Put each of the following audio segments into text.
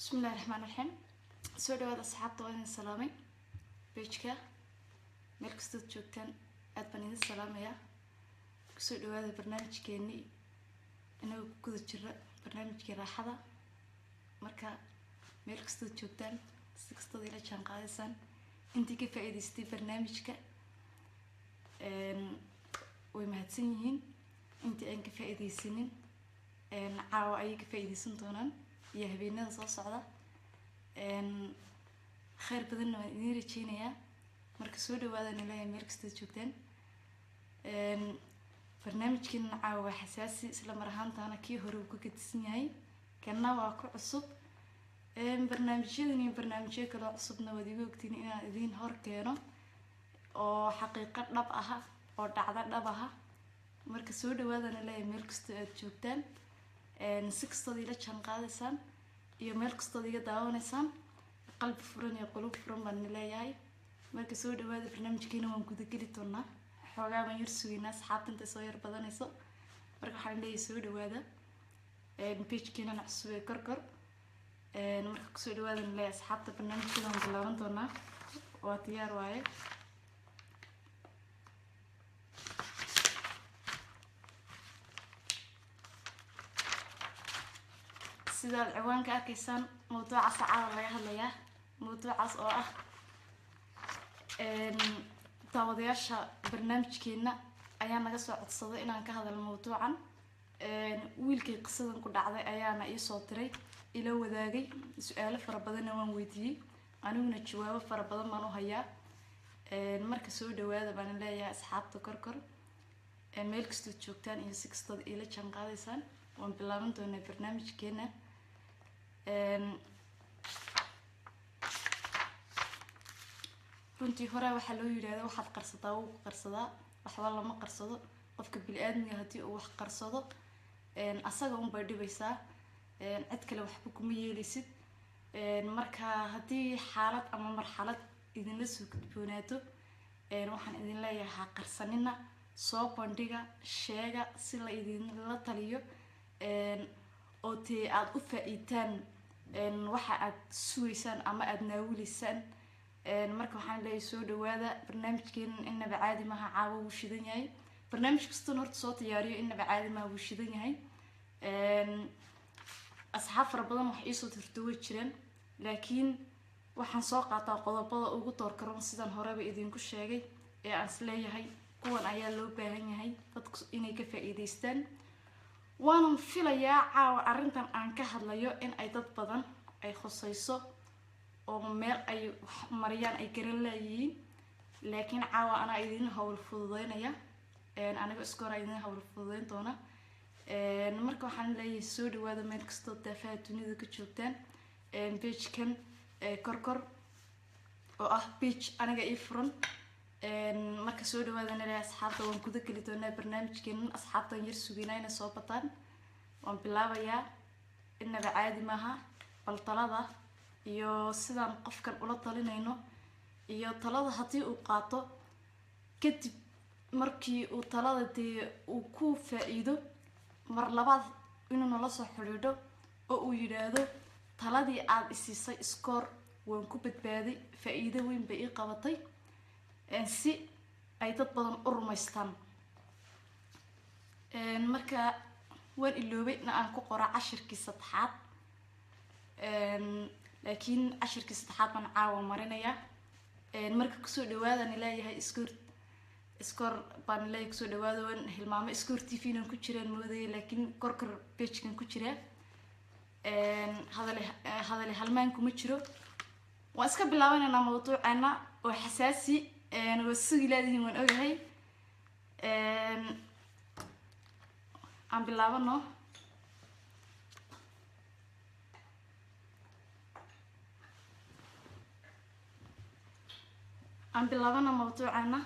بسم الله الرحمن الرحيم. سو dhawaad asxaabta waan salaamay page-ka meel kasta joogtaan aad baan idin salaamayaa. Soo dhawaada barnaamijkeeni inuu ku guda jiro barnaamijka raaxada. Marka meel kasta joogtaan si kasta ila jaan qaadaysan intii ka faa'iidaystay barnaamijka way mahadsan yihiin. intii aan ka faa'iidaysanin caawa ay ka faa'iidaysan doonaan iyo habeenada soo socda خير بدنا نيجي تشينيا مركز سود وهذا نلاقي مركز تجوكتين برنامج كنا عاوة حساسي سلام رهانت أنا كي هروب كنت سنياي كنا واقع عصب برنامج كلا عصبنا وديجو كتير إنا ذين هار كانوا أو حقيقة نبأها أو دعوة نبأها مركز سود وهذا نلاقي مركز تجوكتين نسكت صديلة كان قادسان iyo meel kasta diga daawanaysan qalbi furan iyo qulub furan baan leeyahay marka soo dhawaada barnaamijkeena waan guda geli doonaa xoogaa baan yar sugeynaa asxaabta inta soo yar badanayso marka waxaan leeyahay soo dhawaada page-keena cusub ee korkor marka soo dhawaada leeyahay asxaabta barnaamijkeena waan bilaaban doonaa waa diyaar waaye sida ciwaanka arkaysan mowduuca saacada laga hadlayaa mowduucaas oo ah daawadayaasha barnaamijkeena ayaa naga soo codsaday inaan ka hadalno mowduucan wiilkay qisadan ku dhacday ayaana ii soo diray ila wadaagay su'aalo fara badan waan weydiiyay aniguna jawaabo fara badan baan u hayaa marka soo dhawaada baan leeyahay asxaabta korkor meel kasta joogtaan iyo si kasta ila jaan qaadaysan waan bilaaban doonaa barnaamijkeena runtii hore waxaa loo yiraahdaa waxaad qarsadaa wuu qarsadaa waxba lama qarsado qofka bini'aadmiga haddii uu wax qarsado asaga un bay dhibaysaa cid kale waxba kuma yeelaysid marka haddii xaalad ama marxalad idinla soo gudboonaato waxaan idin leeyahay ha qarsanina soo bandhiga sheega si la idinla taliyo oo tee aad u faa'iidaan waxa aad suugaysaan ama aad naawilaysaan marka waxaan leeyahay soo dhawaada barnaamijkeena inaba caadi maaha caawa wuu shidan yahay barnaamij kasta horta soo diyaariyo inaba caadi maaha wuu shidan yahay asxaab fara badan wax ii soo tirtooy jireen laakiin waxaan soo qaataa qodobada ugu doorkaroon sidan horeba idinku sheegay ee aan isleeyahay kuwan ayaa loo baahan yahay dadku inay ka faa'iidaystaan waan filayaa caawa arrintan aan ka hadlayo in ay dad badan ay khusayso oo meel ay mariyaan ay garan leeyihiin laakiin caawa ana idin hawl fududeynaya aniga iskoor idin hawl fududeyn doona marka waxaan leeyahay soo dhawaada meel kasta daafaha dunida ka joogtaan page-kan korkor oo ah page aniga ii furan marka soo dhawaada leeyahay asxaabta waan guda geli doonaa barnaamijkeena asxaabtan yar suginayna soo bataan waan bilaabayaa inaba caadi maaha bal talada iyo sidaan qofkan ula talinayno iyo talada haddii uu qaato kadib markii uu talada dee uu ku faa'iido mar labaad inuu nala soo xidhiidho oo uu yidhaahdo taladii aad isiisay iskoor waan ku badbaaday faa'iido weyn bay ii qabatay si ay dad badan u rumaystaan marka waan iloobay in aan ku qoro cashirkii saddexaad laakiin cashirkii saddexaad baan caawa marinayaa marka kusoo dhawaadaan leeyahay iskoor baan leeyahay kusoo dhawaada waan hilmaamo iskoor tv-nan ku jiraan moodaya laakiin korkor page-kan ku jira hadale halmaan kuma jiro waan iska bilaabanayna mawduuceena oo xasaasi وسوي لادين وان اوغاي عم بلابنو عم بلابنا موضوعنا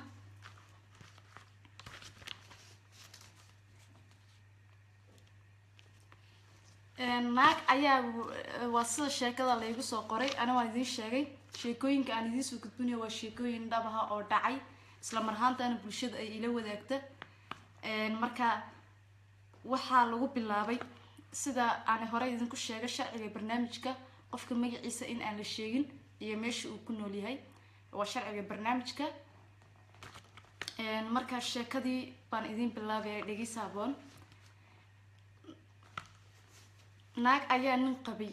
naag ayaa wasida sheekada la igu soo qoray ana waan idin sheegay sheekooyinka aan idin soo gudbinayo waa sheekooyin dhab ah oo dhacay isla marhaantaana bulshada ay ila wadaagta marka waxaa lagu bilaabay sida aan hore idinku sheegay sharciga barnaamijka qofka magaciisa in aan la sheegin iyo meesha uu ku nool yahay waa sharciga barnaamijka marka sheekadii baan idin bilaabay dhageysa aboon naag ayaa nin qabay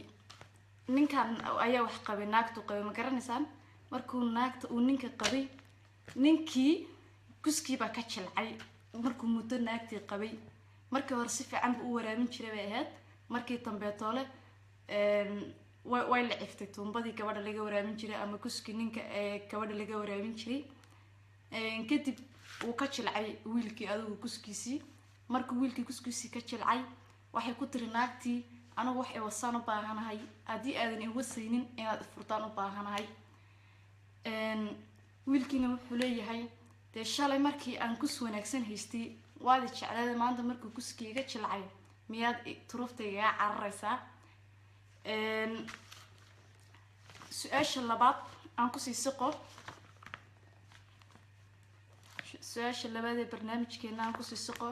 ninkan ayaa wax qabay naagtu qabay ma garanaysaan markuu naagta uu ninka qabay ninkii kuskii baa ka jilcay markuu muddo naagtii qabay markii hore si fiican buu u waraamin jiray bay ahayd markii dambeetoole way la ciftay tuumbadii gabadha laga waraamin jiray ama kuskii ninka gabadha laga waraamin jiray kadib uu ka jilcay wiilkii adigu kuskiisii markuu wiilkii kuskiisii ka jilcay waxay ku tiri naagtii anigu wax ay wasaan u baahanahay haddii aadan i wasaynin inaad furtaan u baahanahay wiilkiina wuxuu leeyahay dee shalay markii aan kus wanaagsan haystay waad jeclaada maanta markuu kuskii iga jilcay miyaad turuftayga iga cararaysaa su-aasha labaad aan kusii siqo su-aasha labaad ee barnaamijkeena aan kusii siqo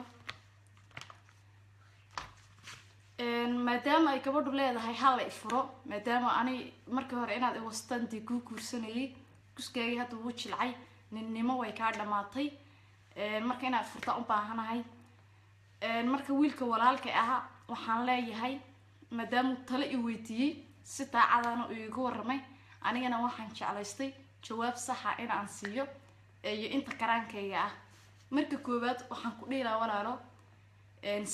maadaama ay gabadhu leedahay hal la ifuro maadaama ani markii hore inaad iwastantii kuu guursanayay kuskaagii hadda wuu jilcay ninnimo way kaa dhamaatay marka inaad furta u baahanahay marka wiilka walaalka ahaa waxaan leeyahay maadaama talo i weydiiyey si daacadana uu iga warramay anigana waxaan jeclaystay jawaab saxa in aan siiyo iyo inta karaankayga ah marka koowaad waxaan ku dhiilaa walaalo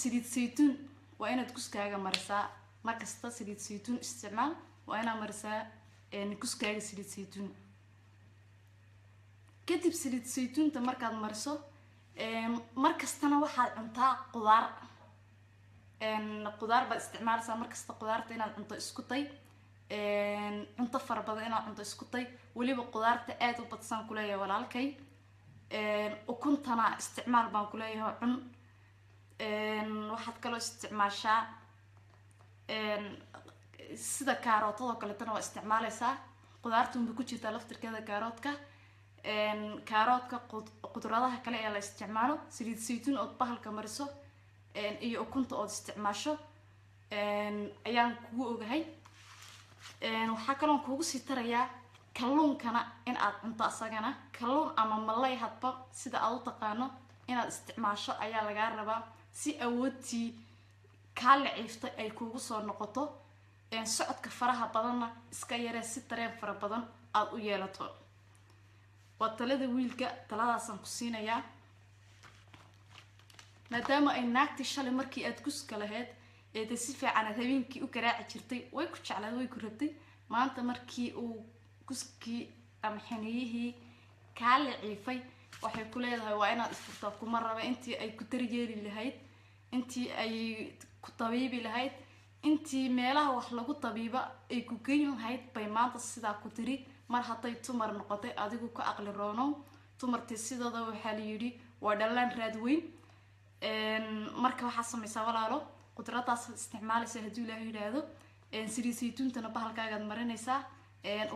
saliid saytuun waa inaad kuskaaga marisaa markasta saliid saytuun isticmaal waa inaad marisaa kuskaaga saliid saytuun kadib saliid saytuunta markaad mariso markastana waxaad cuntaa qudaar baad isticmaalaysaa markasta qudaarta inaad cunto isku day cunto fara badan inaad cunto isku day weliba qudaarta aad u badsan ku leeyahay walaalkay ukuntana isticmaal baan ku leeyahay cun waxaad kaloo isticmaashaa sida kaarootadoo kaleetana waa isticmaalaysaa qudaartunba ku jirtaa laftirkeeda kaaroodka qudradaha kale ee la isticmaalo saliid saytuun ood bahalka mariso iyo ukunta ood isticmaasho ayaan kugu ogahay waxaa kaloon kugu sii tarayaa kalluunkana in aad cunto asagana kalluun ama malay hadba sida aad u taqaano inaad isticmaasho ayaa lagaa rabaa si awoodtii kaa laciiftay ay kugu soo noqoto socodka faraha badanna iska yaree si dareen fara badan aad u yeelato waa talada wiilka taladaasaan ku siinayaa maadaama ay naagtii shalay markii aad kuska lahayd de si fiican aad habeenkii u garaaci jirtay way ku jeclaad way ku rabtay maanta markii uu kuskii ama xiniyihii kaa laciifay waxay ku leedahay waa inaad isfurtaa kuma raba intii ay ku daryeeli lahayd intii ay ku tabiibi lahayd intii meelaha wax lagu tabiiba ay ku geyn lahayd bay maanta sidaa ku tiri mar hadday tumar noqotay adigu ka aqli roonow tumartii sidooda waxaa la yidhi waa dhalaan raad weyn marka waxaa samaysaa walaalo qudradaas isticmaalaysa hadduu ilaaha yidhaahdo saliid saytuuntana bahalkaagaad marinaysaa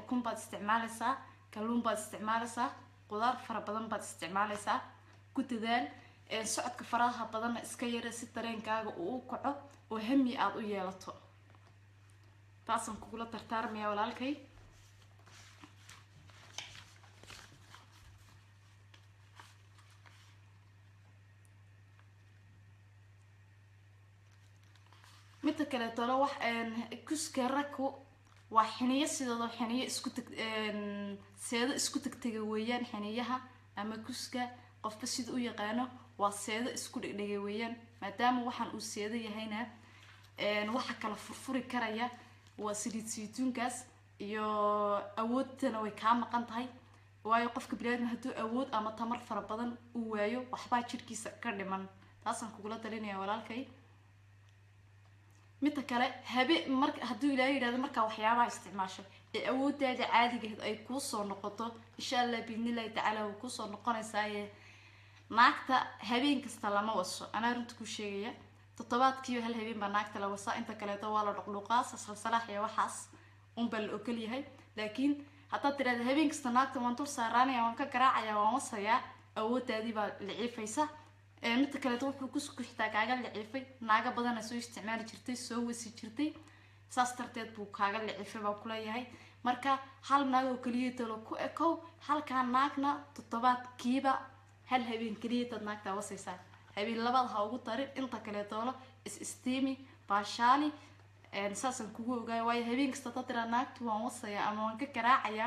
ukun baad isticmaalaysaa kalluun baad isticmaalaysaa qudaar fara badan baad isticmaalaysaa ku dadaal socodka faraha badanna iska yara si dareenkaaga uu u kaco oo hami aad u yeelato taasaan kugula tartaarmaya walaalkay midda kale tolo wax kuska ragku waa xiniyo sidoo xiniyo isku tag seedo isku tagtay weeyaan xiniyaha ama kuska qofka sida u yaqaano waa seedo isku dhigay weeyaan maadaama waxaan uu seedo yahayna waxa kala furfuri karaya waa saliid saytuunkaas iyo awoodtana way ka maqan tahay waayo qofka bini'aadamka hadduu awood ama tamar fara badan uu waayo waxba jirkiisa ka dhiman taasaan kugula talinayaa walaalkay midda kale marka hadduu ilaahay yidhaahdo markaa waxyaabaha isticmaasho ee awooddaada caadigeed ay kuu soo noqoto insha allah biidnillahi tacaala way kuu soo noqonaysaaye naagta habeen kasta lama waso anaa runta ku sheegaya toddobaadkiiba hal habeen baa naagta la wasaa inta kaleeto waa la dhuqdhuqaa salsalaax iyo waxaas unbaa la ogol yahay laakiin haddaad tidhahda habeen kasta naagta waan dul saaraanaya waan ka garaacaya waan wasayaa awooddaadii baa laciifaysa midda kaleeto wuxuu kusku xitaa kaaga laciifay naaga badana soo isticmaali jirtay soo wasi jirtay saas darteed buu kaaga licifay baa kula yahay marka hal naag oo kaliya talo ku ekow halka naagna toddobaadkiiba hal habeen kaliya tad naagta wasaysaa habeen labaad ha ugu tarin inta kale toolo istiimi baashaali saasan kugu ogaay way habeen kasta tadira naagtu waan wasaya ama waan ka garaacaya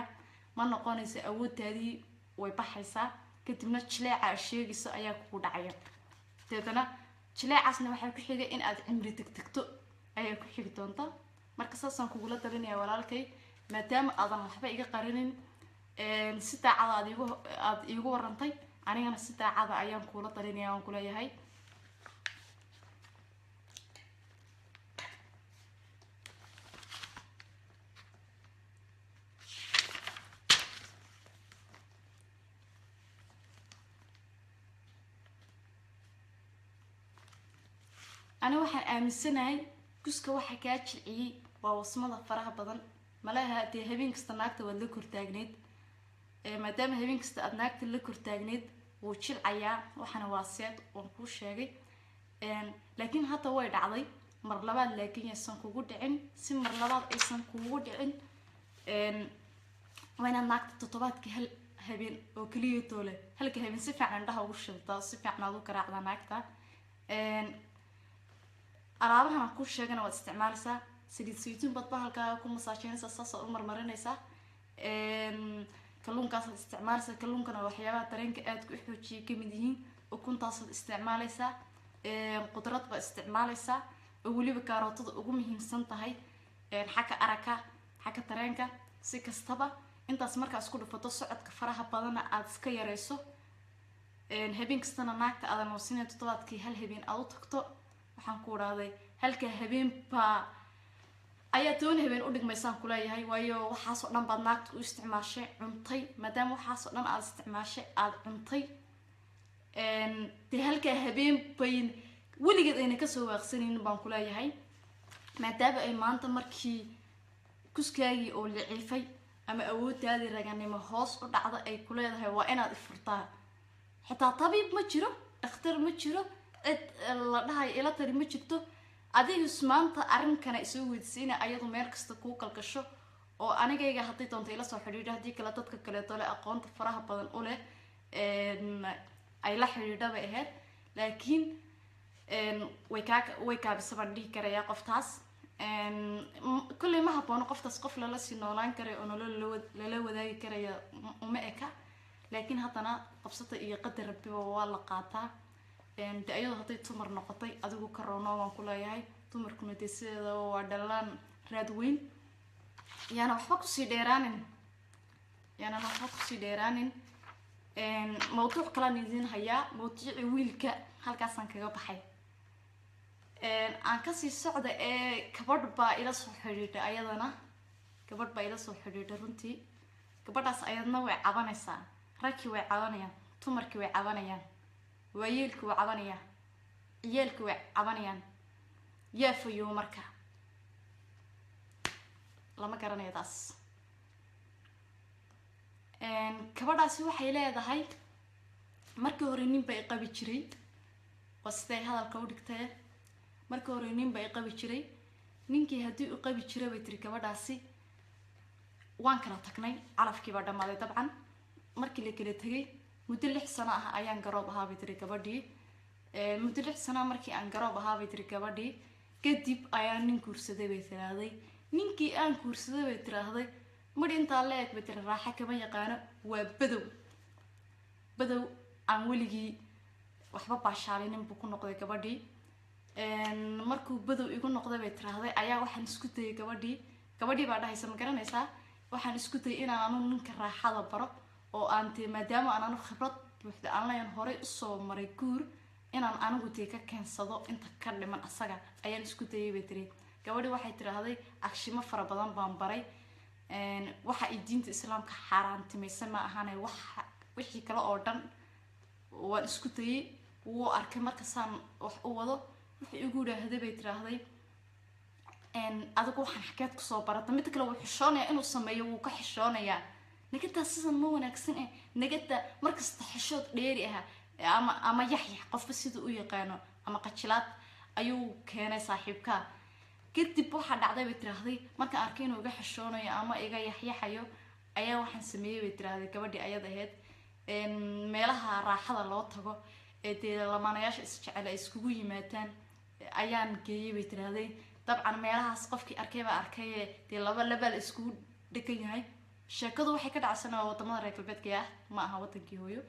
ma noqonaysa awoodtaadii way baxaysaa kadibna jileeca sheegayso ayaa kugu dhacaya teedana jileecaasna waxay ku xigay in aad cimri tagtagto ayaa ku xigi doonta marka saasan kugula talinaya walaalkay maadaama aadan waxba iga qarinin si daacad aad iigu warantay anigana si daacad ayaan kula talinaya aan kula yahay أنا waxaan aaminsanahay kuska waxa ka jilciyay waa wasmada faraha badan malaha tii habeen kasta naagta wad la kortaagneed maadaama habeen kasta aad naagta la kortaagneed wuu jilcayaa waxana waa seed oo ku sheegay laakiin hadda way dhacday mar labaad laakiin aysan kugu dhicin si mar labaad aysan kugu dhicin wayna naagta toddobaadkii hal habeen oo kaliya toole halka habeen si fiican dhaha ugu shiltaa si fiican aad u garaacda naagta alaabahan ku sheegana waad isticmaalaysaa saliid saytuun baad bahalkaaga ku masaajinaysaa saas oo marmarinaysaa kalluunkaas aad isticmaalaysaa kalluunkana waxyaabaha dareenka aad ku xoojiye kamid yihiin ukuntaas aad isticmaalaysaa qudrad baad isticmaalaysaa oo weliba kaarootada ugu muhiimsan tahay xagga aragga xagga dareenka si kastaba intaas markaa isku dhufato socodka faraha badana aad iska yareyso habeen kastana naagta aadan wasinay toddobaadkii hal habeen aad u tagto waxaan ku raadey halka habeen ba ayaa toon habeen u dhigmaysan kula yahay waayo waxaas oo dhan baad naagta u isticmaashay cuntay maadaama waxaas oo dhan aad isticmaashay aad cuntay halka habeen bayn weligeed ayna ka soo waaqsanaynin baan kula yahay maadaama ay maanta markii kuskaagii oo liciifay ama awoodtaadii raganimo hoos u dhacda ay ku leedahay waa inaad ifurtaa xitaa tabiib ma jiro dhakhtar ma jiro la dhahay ila tari ma jirto adiga maanta arrinkana isoo weydiisayna ayadu meel kasta ku kalgasho oo anigayga hadii doonto ila soo xiriir hadii kala dadka kale tole aqoonta faraha badan u leh ay la xiriidaba ahayd laakiin way ka bisabaan dhigi karaya qoftaas kulli ma haboono qoftaas qof lala sii noolaan karay oo lala wadaagi karaya uma eka laakiin haddana qabsata iyo qadar rabbiba waa la qaataa ayadoo hadday tumar noqotay adigu ka roonoo waan ku leeyahay tumarkuna dee sideeda waa dhalaan raad weyn yaana waxba kusii dheeraanin mawduuc kalaan idiin hayaa mawduuci wiilka halkaasaan kaga baxay aan kasii socda gabadh baa ila soo xidhiidha ayadana gabadh baa ila soo xidhiidha runtii gabadhaas ayadna way cabanaysaa ragkii way cabanayaan tumarkii way cabanayaan waayeelku way cabanayaan ciyaalku way cabanayaan yaafayo marka lama garanayo taas gabadhaasi waxay leedahay markii hore nin bay qabi jiray oo siday hadalka u dhigtay markii hore nin bay qabi jiray ninkii haddii uu qabi jiray bay tiri gabadhaasi waan kala tagnay calafkii baa dhamaaday dabcan markii la kala tagay muddo 6 sano ah ayaan garoob ahaa bay tiri gabadhii muddo 6 sano markii aan garoob ahaa bay tiri gabadhii kadib ayaan nin guursaday bay tiraahday ninkii aan guursaday bay tiraahday mar inta leeg bay tiri raaxa kama yaqaano waa badow aan weligii waxba baashaalinin buu ku noqday gabadhii markuu badow igu noqday bay tiraahday ayaa waxaan isku dayay gabadhii baa dhahaysa ma garanaysaa waxaan isku dayay inaan anu ninka raaxada baro oo aan maadaama aan anu khibrad buuxda aan leeyahay hore u soo maray guur inaan anigu ka keensado inta ka dhiman asaga ayaan isku dayay bay tiri gabadhii waxay tiraahday akshimo fara badan baan baray waxa ay diinta islaamka xaaraantimaysan ma ahaanay wixii kale oo dhan waan isku dayay wuu arkay markaasaan wax u wado wixii igu yiraahday bay tiraahday adigu waxaan xakeed ku soo barata mid kale wuu xishoonayaa inuu sameeyo wuu ka xishoonayaa nagata sidan ma wanaagsan nagata markasta xishood dheeri ah ama yaxyax qofba sida u yaqaano ama qajilaad ayuu keenay saaxiibka kadib waxaa dhacday bay tiraahday markaan arkay inuu iga xishoonayo ama iga yaxyaxayo ayaa waxaan sameeyay bay tiraahday gabadhii ayad ahayd meelaha raaxada loo tago ee dee lamaanayaasha isjecel ay iskugu yimaadaan ayaan geeyay bay tiraahday dabcan meelahaas qofkii arkay baa arkay dee laba la iskugu dhegan yahay sheekadu waxay ka dhacsanaa wadamada reer galbeedka ma aha wadankii hooyo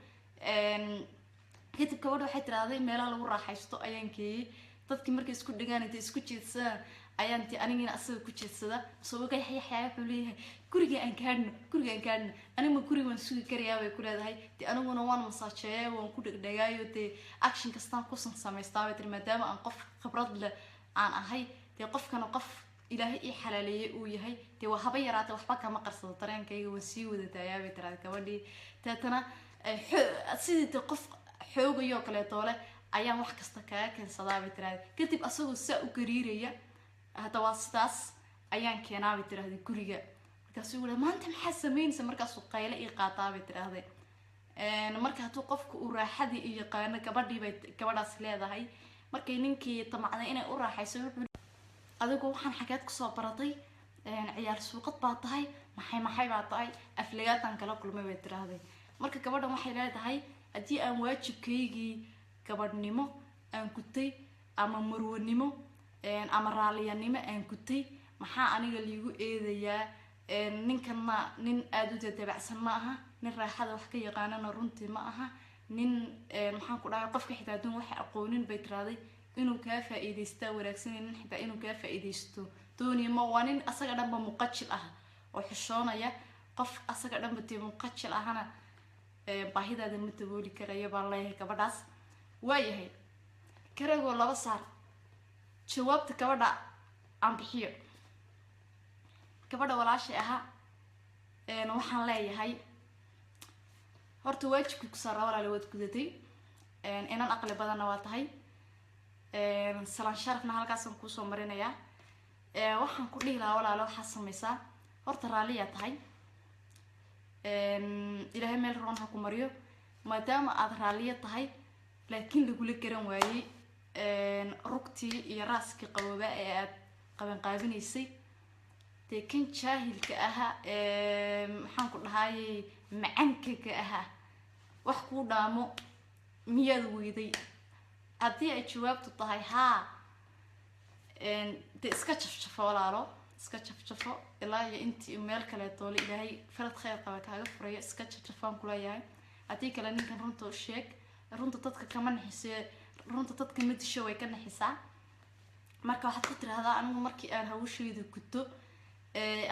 kadib gabadha waxay tiraahday meelaha lagu raaxaysto ayaan geeyay dadkii markay isku dhigaan intay isku jeedsadaan ayaan tii anigina asaga ku jeedsada soo waga yaxyaxaya wuxuu leeyahay guriga aan gaadhno aniguma guriga waan sugi karayaa bay ku leedahay dee aniguna waan masaajeeyaa waan ku dhegdhegaayo dee action kastaan kusan samaystaa bay tiri maadaama aan qof khibrad leh aan ahay dee qofkana qof ilaahay ii xalaaleeyay uu yahay dee waa haba yaraatay waxba kama qarsado dareenkayga waan sii wadatayaa bay tiraahday gabadhii deetana sidii dee qof xoogayoo kaleetoo leh ayaan wax kasta kaga keensadaa bay tiraahday kadib asagoo saa u gariiraya hadda waa sidaas ayaan keenaa bay tiraahday guriga markaasuu yidhi maanta maxaa samaynaysa markaasuu qayle ii qaataa bay tiraahday marka hadduu qofku uu raaxadii iyo yaqaano gabadhii bay gabadhaas leedahay markay ninkii tamacday inay u raaxayso wuxuu adigu waxaan xageed kusoo baratay ciyaar suuqad baa tahay maxay baa tahay aflagaadan kala kulmay bay tiraahday marka gabadhan waxay leedahay haddii aan waajibkaygii gabadhnimo aan gutay ama marwanimo ama raaliyanimo aan gutay maxaa aniga liigu eedayaa ninkana nin aada u dadabacsan ma aha nin raaxada wax ka yaqaanana runtii ma aha nin maxaan ku dhahay qofka xitaa aduun waxa aqoonin bay tiraahday inuu kaa faa'iidaystaa wanaagsanay nin xitaa inuu kaa faa'iidaysto dooniya ma waa nin asaga dhanba muqajil ah oo xishoonaya qof asaga dhanba dee muqajil ahana baahidaada ma dabooli karaya baan leeyahay gabadhaas waayahay karagoo laba saar jawaabta gabadha aan bixiyo gabadha walaashay ahaa waxaan leeyahay horta waajibkii ku saaraa walaale waad gudatay inan aqli badanna waa tahay salaan sharafna halkaasaan kuusoo marinayaa waxaan ku dhihi lahaa walaale waxaa samaysaa horta raalliyaa tahay ilaahay meel roon ha ku mariyo maadaama aada raalliya tahay laakiin lagula garan waayey rugtii iyo raaskii qaboobaa ee aad qabanqaabinaysay dee kan jaahilka ahaa maxaan ku dhahayey macankaga ahaa wax kuu dhaamo miyaad weyday haddii ay jawaabtu tahay haa dee iska jafjafo walaalo iska jafjafo ilaa iyo intii meel kaleetoole ilaahay farad khayr qaba kaaga furayo iska jafjafaan kuleeyahay haddii kale ninkan runta u sheeg runta dadka kama naxisee runta dadka ma disho way ka naxisaa marka waxaad ku tiraahdaa anigu markii aan hawshayda guto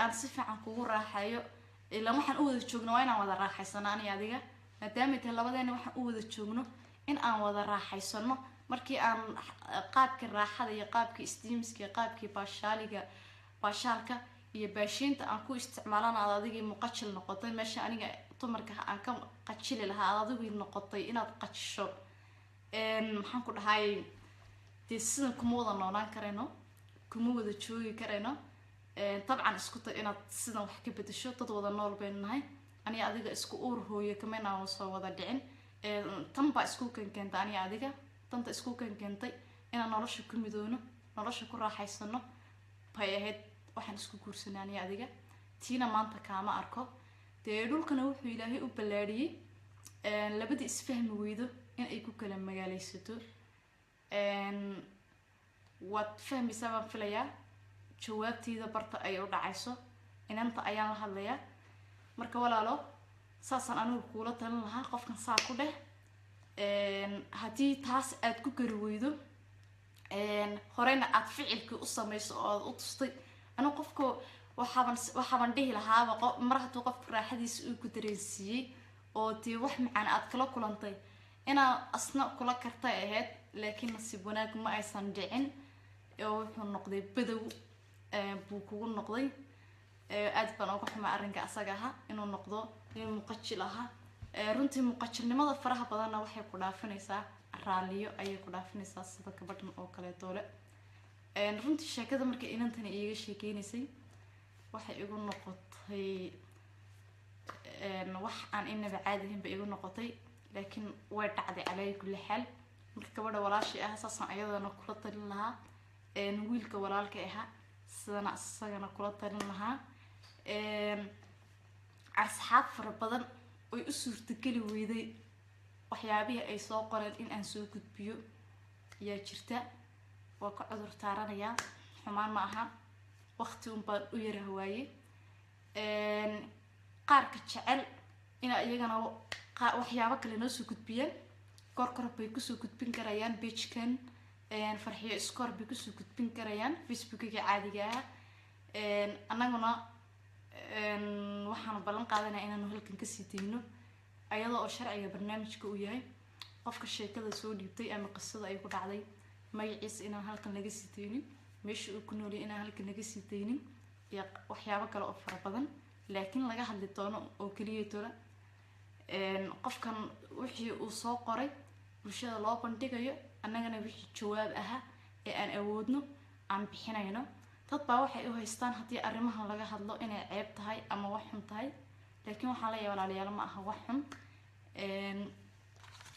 aan si fiican kugu raaxayo ilaa waxaan u wada joogno waa inaan wada raaxaysano ani adiga maadaama tahay labadeena waxaan u wada joogno in aan wada raaxaysano markii aan qaabkii raaxada iyo qaabkii istiimiska iyo qaabkii baashaalka iyo baashiinta aan ku isticmaalana aad adigii muqajil noqotay meesha aniga dumarka aan ka qajili lahaa aad adigii noqotay inaad qajisho maxaan ku dhahay dee sidan kuma wada noolaan karayno kuma wada joogi karayno dabcan isku tay inaad sidan wax ka bedesho dad wada nool baynu nahay aniga adiga isku uur hooyo kamayna soo wada dhicin tan baa isku kenkeentay aniga adiga tanta isku kenkeentay inaan nolosha ku midoono nolosha ku raaxaysano bay ahayd waxaan isku guursanay aniga adiga tiina maanta kaama arko dee dhulkana wuxuu ilaahay u ballaadhiyey labadii isfahmi weydo in ay ku kala magaalaysato waad fahmaysaa baan filayaa jawaabteyda barta ay u dhacayso inanta ayaan la hadlayaa marka walaalo saasaan anigu kuula talin lahaa qofkan saa ku dheh haddii taas aad ku gari weydo horeyna aad ficilkii u samayso oo aad u tustay anigu qofka waxaaban dhihi lahaaba mar hadduu qofka raaxadiisa uu ku dareensiiyey oo dee wax macaan aad kala kulantay inaa asna kula kartay ahayd laakiin nasiib wanaag ma aysan dhicin oo wuxuu noqday badow buu kugu noqday aad baan uga xumaa arrinka asaga ahaa inuu noqdo nin muqajil ahaa runtii muqajilnimada faraha badanna waxay ku dhaafinaysaa raaliyo ayay ku dhaafinaysaa sida gabadhan oo kaleetoole runtii sheekada markay inantani iiga sheekeynaysay waxay igu noqotay wax aan inaba caadi ahayn bay igu noqotay laakiin way dhacday calaa kulli xaal marka gabadha walaashii ah saasaan ayadana kula talin lahaa wiilka walaalka ahaa sidana isagana kula talin lahaa asxaab fara badan oo u suurtageli weyday waxyaabihii ay soo qoreen in aan soo gudbiyo ayaa jirta waa ka cudur daaranayaa xumaan ma aha waqti un baan u yara hawaaye qaarka jecel ina iyagana waxyaabo kale noo soo gudbiyaan kor bay kusoo gudbin karayaan page-kan farxiyo score bay kusoo gudbin karayaan facebookiga caadiga ah annaguna waxaan ballan qaadanaa inaanu halkan kasii dayno ayadoo oo sharciga barnaamijka uu yahay qofka sheekada soo dhiibtay ama qisada ay ku dhacday magaciisa inaan halkan laga sii daynin meesha uu ku noolyahay inaan halkan laga sii daynin iyo waxyaabo kale oo fara badan laakiin laga hadli doono oo kaliya toona qofkan wixii uu soo qoray bulshada loo bandhigayo annagana wixii jawaab aha ee aan awoodno aan bixinayno dad baa waxay u haystaan haddii arrimahan laga hadlo inay ceeb tahay ama wax xun tahay laakiin waxaa la walaalayaal ma aha wax xun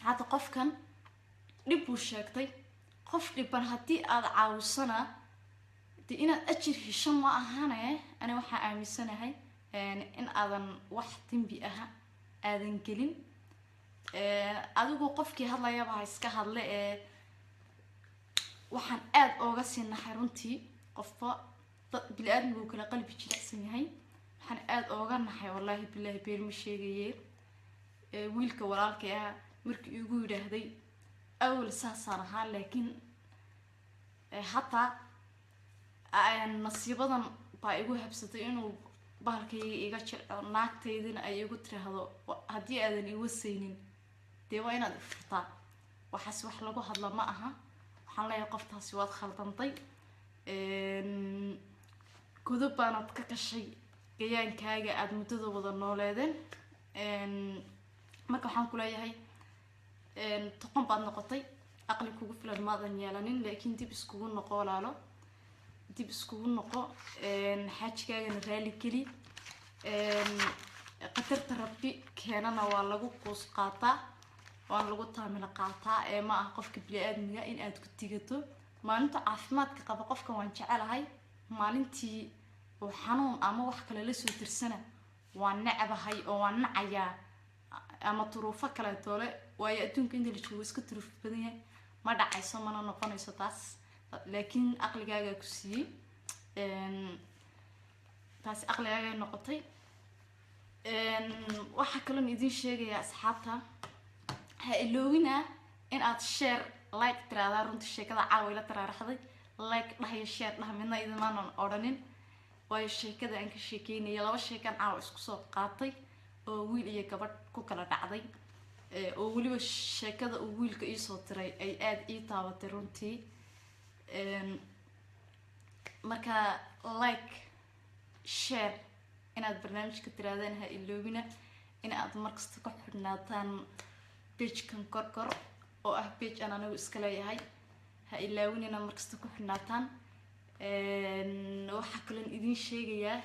hadda qofkan dhib buu sheegtay qof dhiban haddii aad caawisana dee inaad ajir hesho ma ahane ani waxaa aaminsanahay in aadan wax dembi aha aadan gelin adigu qofkii hadlayaba ha iska hadle waxaan aad ooga sii naxay runtii qofba bili-aadmi buu kala qalbi jilicsan yahay waxaan aad ooga naxay wallaahi bilaahi been ma sheegaye wiilka walaalkay ah markii igu yidhaahday awal saasaan ahaa laakiin hataa nasiibadan baa igu habsatay inuu bahalkayga iga jirco naagtaydina ay igu tiraahdo haddii aadan iwasaynin dee waa inaad ifurtaa waxaas wax lagu hadla ma aha waxaan leeyahay qoftaasi waad khaldantay godob baanad ka gashay gayaankaaga aada muddada wada nooleedeen marka waxaan ku leeyahay toqon baad noqotay aqli kugu filan maadan yeelanin laakiin dib iskugu noqo walaalo dib iskugu noqo xaajigaagana raali geli qadarta rabbi keenana waa lagu quus qaataa waan lagu taamila qaataa ma aha qofka bili-aadmiga in aad ku tigato maalinta caafimaadka qaba qofkan waan jecelahay maalintii uu xanuun ama wax kale lasoo tirsana waan necabahay oo waan nacayaa ama turuufo kale toole waayo adduunka inta la joogo iska turuuf badan yahay ma dhacayso mana noqonayso taas laakiin aqligaaga ku siiyey taasi aqligaaga noqotay waxa kale aan idin sheegayaa asxaabta ha iloowina in aad share like tiraahdaa runtii sheekada caawa ila taraaraxday like dhahayo share dhaha midna idimaanan odhanin waayo sheekada aan ka sheekeynaya laba sheekan caawa isku soo qaatay oo wiil iyo gabadh ku kala dhacday oo weliba sheekada uu wiilka iisoo tiray ay aada ii taabatay runtii marka like share inaad barnaamijka tiraadaan ha iloobina in aad markasta ka xidhnaataan page-kan kor oo ah page aan anigu iska leeyahay ha ilaawinina markasta ku xidhnaataan waxaa kaloon idin sheegayaa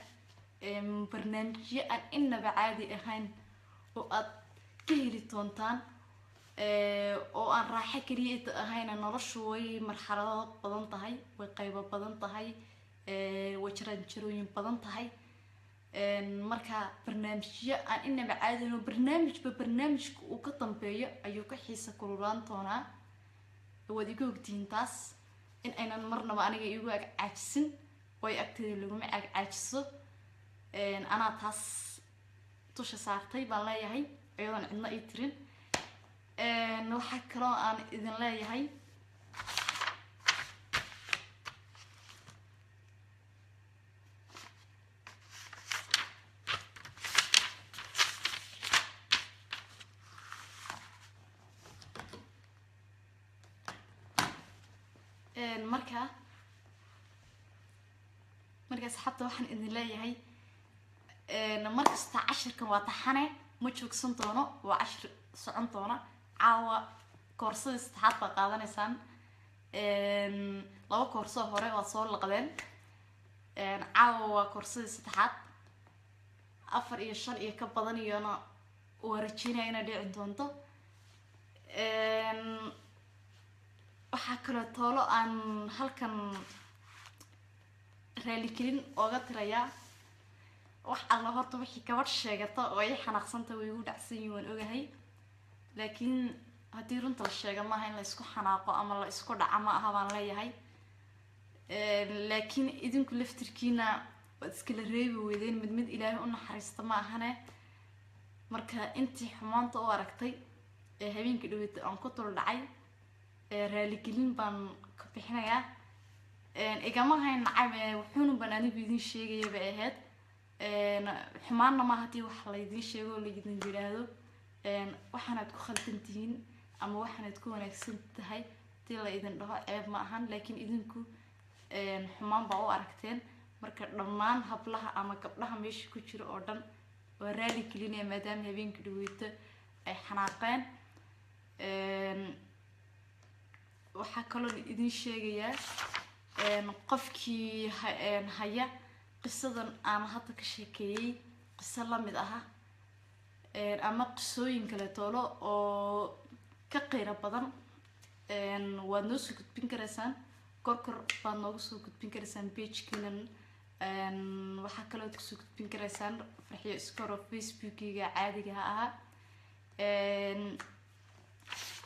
barnaamijyo aan inaba caadi ahayn oo aad ka heli doontaan oo aan raaxo kaliya ahayna noloshu way marxalado badan tahay way qaybo badan tahay way jaranjarooyin badan tahay marka barnaamijyo aan inaba caadi ahayn barnaamijba barnaamijka uu ka dambeeyo ayuu ka xiisa kululaan doonaa waad iga ogtihiin taas in aynan marnaba aniga igu ag caajisin way agteeda laguma ag caajiso anaa taas dusha saartay baan leeyahay iyadoon cidna ii tirin waxaa kaloo aan idin leeyahay markaas xataa waxaan idin leeyahay markasta cashirkan waa taxane ma joogsan doono waa cashir socon doona caawa koorsadii saddexaad baa qaadanaysaan laba koorso hore waa soo laqdeen caawa waa koorsadii saddexaad 4 iyo 5 iyo ka badan iyona waa rajeynaya inay dhici doonto waxaa kaloo toolo aan halkan raali kelin ooga tirayaa wax alla horta wixii gabadh sheegata oo ay xanaaqsanta way ugu dhacsan yihiin waan ogahay laakiin haddii runta la sheega maaha in la isku xanaaqo ama la isku dhaca ma aha baan leeyahay laakiin idinku laftirkiina waad iskala reebi weydeen mid ilaahay u naxariista ma ahane marka intii xumaanta u aragtay habeenkii dhaweyd aan ku dul dhacay raali gelin baan ka bixinayaa igama hayn nacab wuxuuna baan anigu idin sheegaya bay ahayd xumaanna ma haddii wax la idin sheego oo la idin yiraahdo waxaanaad ku khaldan tihiin ama waxaanaad ku wanaagsan tahay tii la idin dhaho ceeb ma ahan laakiin idinku xumaan baa u aragteen marka dhammaan hablaha ama gabdhaha meesha ku jira oo dhan waa raali gelinaya maadaama habeenkii dhaweyd ay xanaaqeen waxaa kaloo idin sheegayaa qofkii haya qisadan aan hadda ka sheekeeyay qiso la mid aha ama qisooyin kale toolo oo ka qiiro badan waad noo soo gudbin karaysaan korkor baad noogu soo gudbin karaysaan page-kiinan waxaa kaloo ad kusoo gudbin karaysaan farxiyo iskoro facebookiga caadiga ha ahaa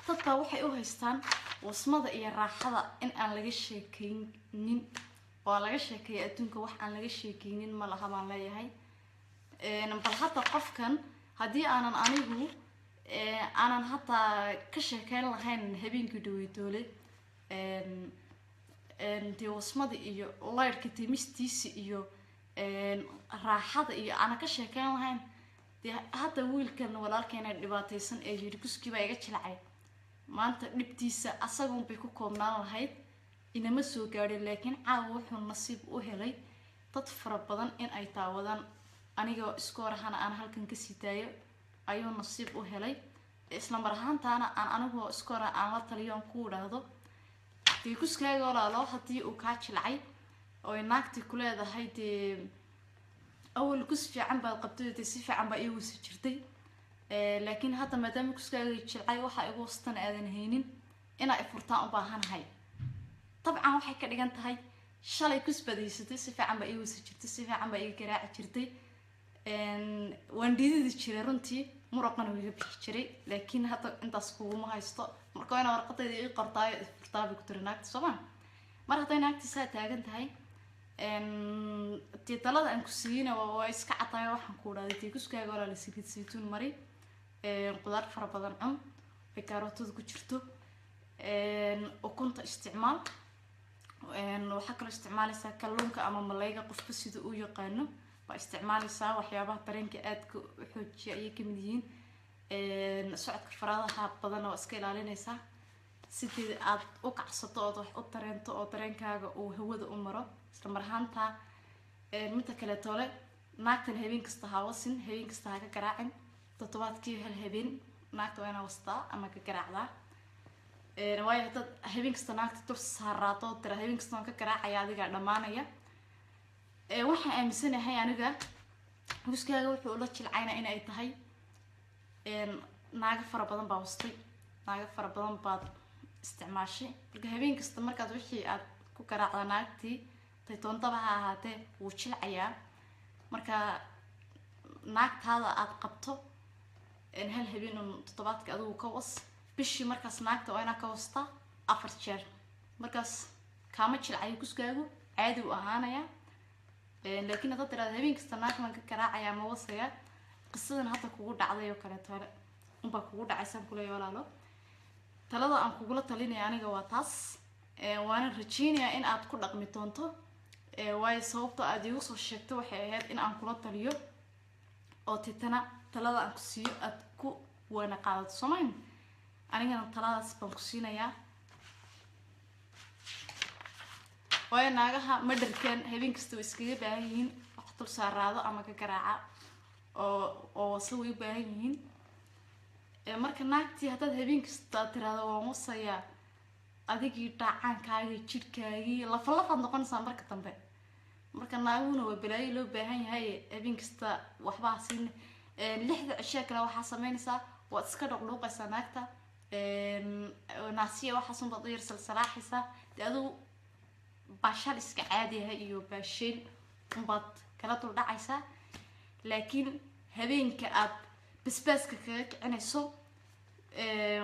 dad baa waxay u haystaan wasmada iyo raaxada in aan laga sheekeynin oo laga sheekeeyo adduunka wax aan laga sheekeynin ma laha baan leeyahay bal hadda qofkan haddii aanan anigu aanan hataa ka sheekeyn lahayn habeenkii dhaweydoole dee wasmada iyo laydhka timistiisa iyo raaxada iyo aanan ka sheekeyn lahayn dee hadda wiilkan walaalkeena dhibaataysan ee yiri guskiibaa iga jilacay maanta dhibtiisa asagun bay ku koobnaan lahayd inama soo gaadhin laakiin caawa wuxuu nasiib u helay dad fara badan in ay taawadaan anigoo isku horahana aan halkan ka sii daayo ayuu nasiib u helay isla mar ahaantaana aan anigoo isku hora aan la taliyo aan ku idhaahdo dee kuskaaga walaalo haddii uu kaa jilcay oo naagtii ku leedahay dee awal kus fiican baad qabtay dee si fiican baa ii wasi jirtay laakiin hadda maadaama kuskaaga jilcay waxa igu wastan aadan haynin inaa furtaan u baahanahay طبعا waxay ka dhigan tahay shalay kusbadaysatay si fiican baa ii wasi jirtay si fiican baa ii garaaci jirtay waan dhiididi jiray runtii muraqana wiiga bixi jiray laakiin hadda intaas kuuma haysto marka inaa warqadayda ii qortaayo furtaabi ku tiri naagta sooma mar hadday naagtii saa taagan tahay dee dalada aan ku siiyeyna waa iska cadaayo waxaan ku idhahday dee kuskaaga walaa la saliid saytuun mari qudaar fara badan cun ay kaarootada ku jirto ukunta isticmaal waxaa kaloo isticmaalaysaa kalluunka ama malayga qofka sida uu yaqaano waa isticmaalaysaa waxyaabaha dareenka aadka u xoojiya ayay kamid yihiin socodka faraadaha badan waa iska ilaalinaysaa sidii aad u kacsato ood wax u dareento oo dareenkaaga uu hawada u maro isla mar ahaanta midda kale toole naagtan habeen kasta ha wasin habeen kasta ha ka garaacin toddobaadkii hal habeen naagta waa inaa wastaa ama ka garaacdaa waayo haddaad habeen kasta naagta dul saaraato tira habeen kasta waan ka garaacaya adigaa dhammaanaya waxaan aaminsanahay aniga guskaaga wuxuu ula jilcayna in ay tahay naaga fara badan baa wastay naaga fara badan baad isticmaashay marka habeen kasta markaad wixii aad ku garaacda naagtii tay toontaba ha ahaatee wuu jilcayaa marka naagtaada aad qabto hal habeen toddobaadka adigu ka was bishii markaas naagta waa inaa ka wasta 4 jeer markaas kaama jilcayo kuskaagu caadi u ahaanaya laakiin hadda tiraada habeen kasta naagman ka garaacaya ma wasaya qisadan hadda kugu dhacday oo kale tole unbaa kugu dhacaysaan kuleeyo walaalo talada aan kugula talinaya aniga waa taas waana rajeynayaa in aad ku dhaqmi doonto waayo sababta aad igu soo sheegto waxay ahayd in aan kula taliyo oo titana talada aan ku siiyo aad ku wana qaadato soomayn anigana taladaas baan ku siinayaa waayo naagaha madharkan habeen kasta way iskaga baahan yihiin wax dul saaraado ama ka garaaca oo wasa way u baahan yihiin marka naagtii haddaad habeen kasta tiraado waan wasayaa adigii dhaacaankaagii jidhkaagii lafaad noqonaysaa marka dambe marka naaguna waa balaayo loo baahan yahay habeen kasta waxbaa siin 6 cisho kale waxaa sameynaysaa waad iska dhaqdhuuqaysaa naagta naasiya waxaasun baad u yar salsalaaxaysaa dee adigu باشال إسك عادي هاي باشين مبات كلا طول دعيسة لكن هبين كأب بس كك أنا سو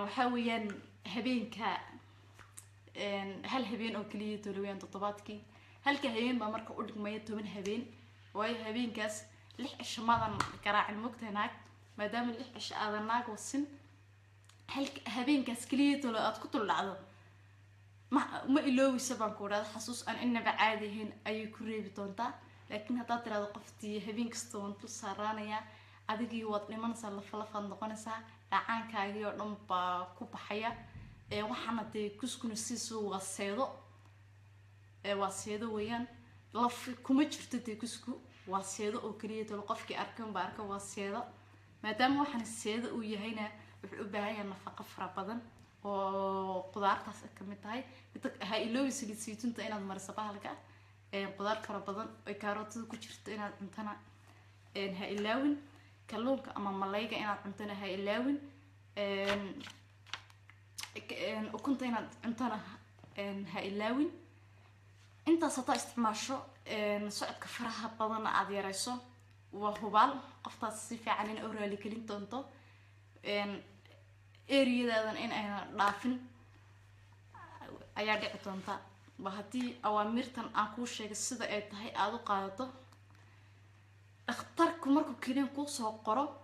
وحاويا هبين هل هبين أو كلية تلوين تطباتكي هل كهبين بمرك أقولك ما يتو من هبين واي هبين كاس لح الشماغن كراع المقت هناك ما دام لح إيش آذناك والسن هل هبين كاس كلية تلو أتكتل العظم ما إلوي سبان كورا حسوس أن إن بعادهن أي كوري بتونتا لكن هذا ترى قفتي هبين كستون تصارانيا أديكي وطني من صار لفلفان دقنسا عن كايو نمبا كوبحيا waxaana dee kuskuna siisu waa seedo weeyaan laf kuma jirto dee kusku waa seedo oo kaliya tolo qofkii arkan ba arka waa seedo maadaama waxaan seedo uu yahayna wuxuu u baahan yahay nafaqo fara badan oo qudaartaas ka mid tahay ha iloobi saliidsiinta inaad mariso bahalka qudaar fara badan oo kaarootada ku jirto inaad cuntana ha ilaawin kalluunka ama malayga inaad cuntana ha ilaawin وكنت أنا أنتنا هايلاوين أنت ستا استعماشو صعد كفرها بدنا عادي رئيسو وهبال قفت الصيف عن أورالي كلين تونتو أريد إن أنا رافن أيادي تونتا بهتي أوامرتن أكو شيء السيدة هاي أدو قاعدته اختار كمركو كلين كوسو قرب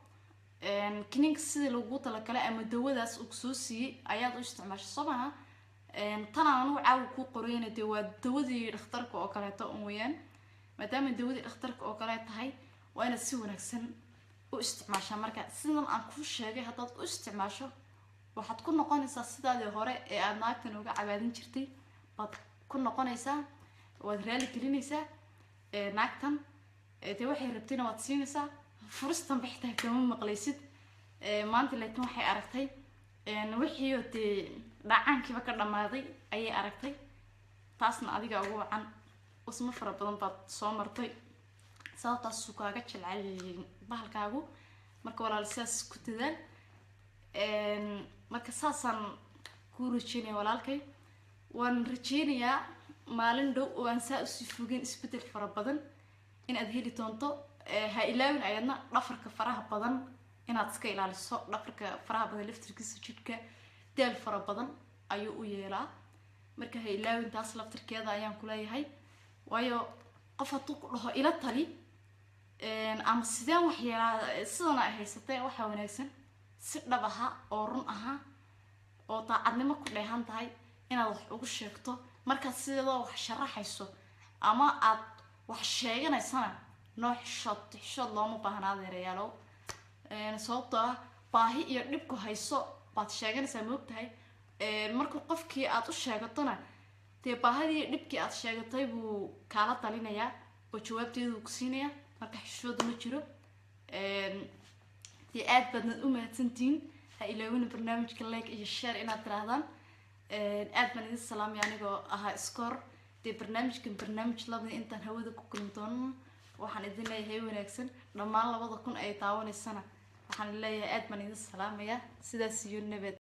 كنينك سيدي لو قلت لك لا أما دواداس أكسوسي أياد استعماش صباها طنا نوع عاو كو قرين دوادي اخترك أو كلاتا أمويان مادام دوادي اخترك أو كلاتا هاي وأنا سوى نكسن واستعماشها مركا سيدنا أنكو شاقي هتاد استعماشو وحتكون نقونيسا سيدا دي هوري أناك تنوغا عبادين جرتي بتكون نقونيسا وادرالي كلينيسا ناكتن دي waxay rabtina waad siinaysaa furstan bixtaa kama maqlaysid maanta laakiin waxay aragtay wixii oo dhacaankiiba ka dhamaaday ayay aragtay taasna adiga ugu wacan usma fara badan baad soo martay sababtaas uu kaaga jilcay bahalkaagu marka walaal sidaas ku tadaan marka saasan ku rajeenay walaalkay waan rajeenayaa maalin dhow oo aan saa u sii fogeen isbedel fara badan in aad heli doonto ha ilaawin ayadna dhafarka faraha badan inaad iska ilaaliso dhafarka faraha badan laftirkiisa jidhka daal fara badan ayuu u yeelaa marka ha ilaawin taas laftirkeeda ayaan ku leeyahay waayo qof hadduu ku dhaho ila tali ama sideen wax yeelaa sidana ay haysatay waxa wanaagsan si dhab aha oo run aha oo daacadnimo ku dheehan tahay inaad wax ugu sheegto markaad sidoo wax sharaxayso ama aad wax sheeganaysana nooc shot looma baahna adeerayaalow sababtoo ah baahi iyo dhibku hayso baad sheeganaysaa moogtahay markuu qofkii aad u sheegatona dee baahidii dhibkii aad sheegatay buu kaala talinayaa oo jawaabteedu ku siinayaa marka xishooda ma jiro dee aad baadnad u mahadsantihiin ha ilaawina barnaamijka like iyo share inaad tirahdaan aad baan idin salaamay anigoo ahaa iskoor dee barnaamij labadii intaan hawada ku kulmi doono waxaan idin leeyahay wanaagsan dhammaan 2000 ay taawanaysana waxaan leeyahay aad baan idin salaamayaa sidaas iyo nabad